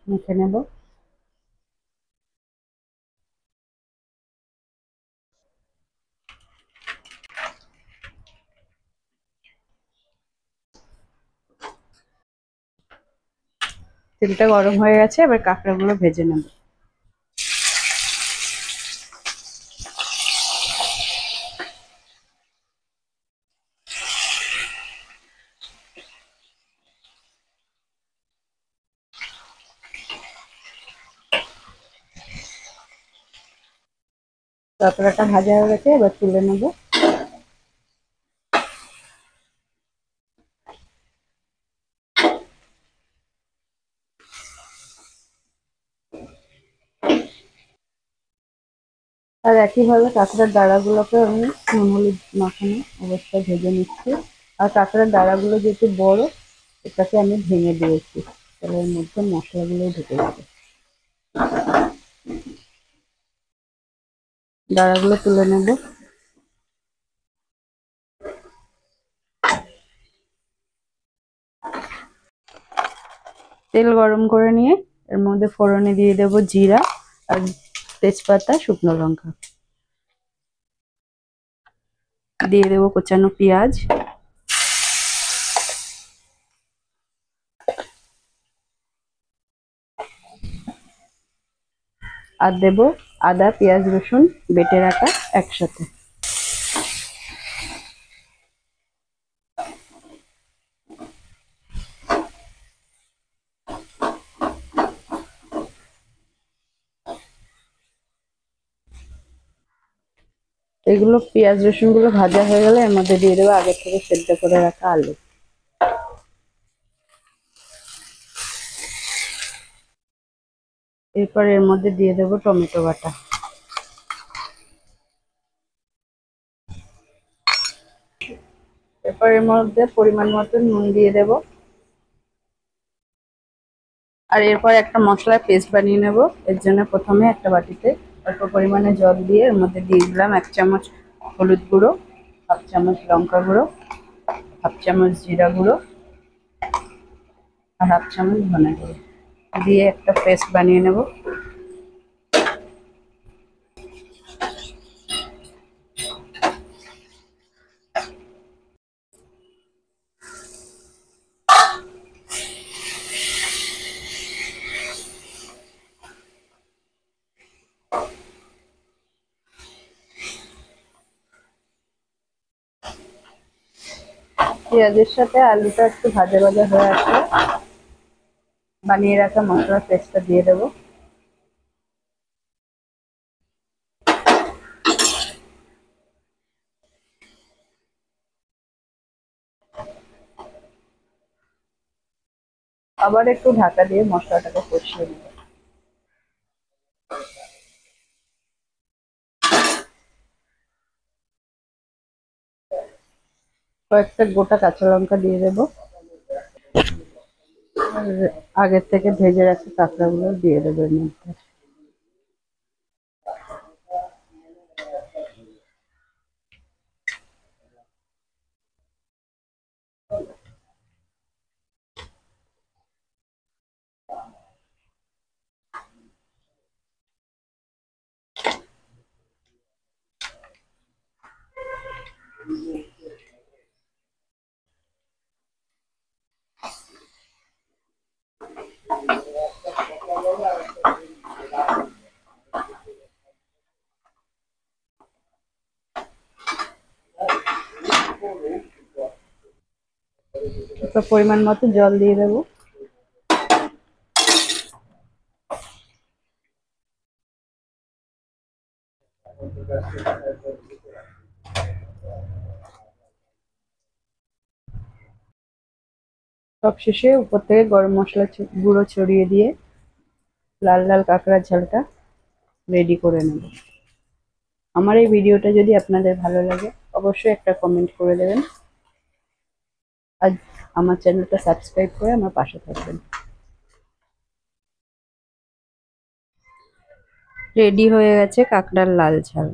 মেখে নেব। তেলটা গরম হয়ে গেছে, এবার কাঁকড়াগুলো ভেজে নেব। কাঁকড়াটা ভাজা হয়ে গেছে, এবার তুলে নেব। আর একইভাবে কাঁকড়ার ডাঁড়াগুলোকে আমি নুন হলুদ মাখানো অবস্থায় ভেজে নিচ্ছি। আর কাঁকড়ার ডাঁড়াগুলো যেহেতু বড়, এটাকে আমি ভেঙে দিয়েছি, তাহলে এর মধ্যে মশলাগুলো ঢুকে যাবে। ডাঁড়াগুলো তুলে নেব। তেল গরম করে নিয়ে এর মধ্যে ফোড়নে দিয়ে দেব জিরা আর তেজপাতা, শুকনো লঙ্কা। দিয়ে দেব কোচানো পেঁয়াজ। আর দেব আদা, পেঁয়াজ, রসুন বেটে রাখা একসাথে। এগুলো পেঁয়াজ রসুন গুলো ভাজা হয়ে গেলে এর মধ্যে দিয়ে দেবো আগে থেকে সেদ্ধ করে রাখা আলু। এরপর এর মধ্যে দিয়ে দেবো টমেটো বাটা। এরপর এর মধ্যে পরিমাণ মতো নুন দিয়ে দেব। আর এরপর একটা মশলার পেস্ট বানিয়ে নেব। এর জন্য প্রথমে একটা বাটিতে অল্প পরিমাণে জল দিয়ে এর মধ্যে দিয়ে দিলাম 1 চামচ হলুদ গুঁড়ো, 1/2 চামচ লঙ্কা গুঁড়ো, 1/2 চামচ জিরা গুঁড়ো আর 1/2 চামচ ধনে গুঁড়ো দিয়ে একটা পেস্ট বানিয়ে নেব। পেঁয়াজের সাথে আলুটা একটু ভাজা ভাজা হয়ে আসলে বানিয়ে রাখা মশলার পেস্টটা দিয়ে দেবো। আবার একটু ঢাকা দিয়ে মশলাটাকে কষিয়ে নেব। কয়েকটা গোটা কাঁচা লঙ্কা দিয়ে দেবো। আর আগের থেকে ভেজে রাখা কাঁকড়াগুলো দিয়ে দেবো এর মধ্যে। তো পরিমাণ মতো জল দিয়ে দেবো। সবশেষে উপর থেকে গরম মশলা গুঁড়ো ছড়িয়ে দিয়ে লাল লাল কাঁকড়ার ঝালটা রেডি করে নেব। আমার এই ভিডিওটা যদি আপনাদের ভালো লাগে অবশ্যই একটা কমেন্ট করে দেবেন। আর আমার চ্যানেলটা সাবস্ক্রাইব করে আমার পাশে থাকবেন। রেডি হয়ে গেছে কাঁকড়ার লাল ঝাল।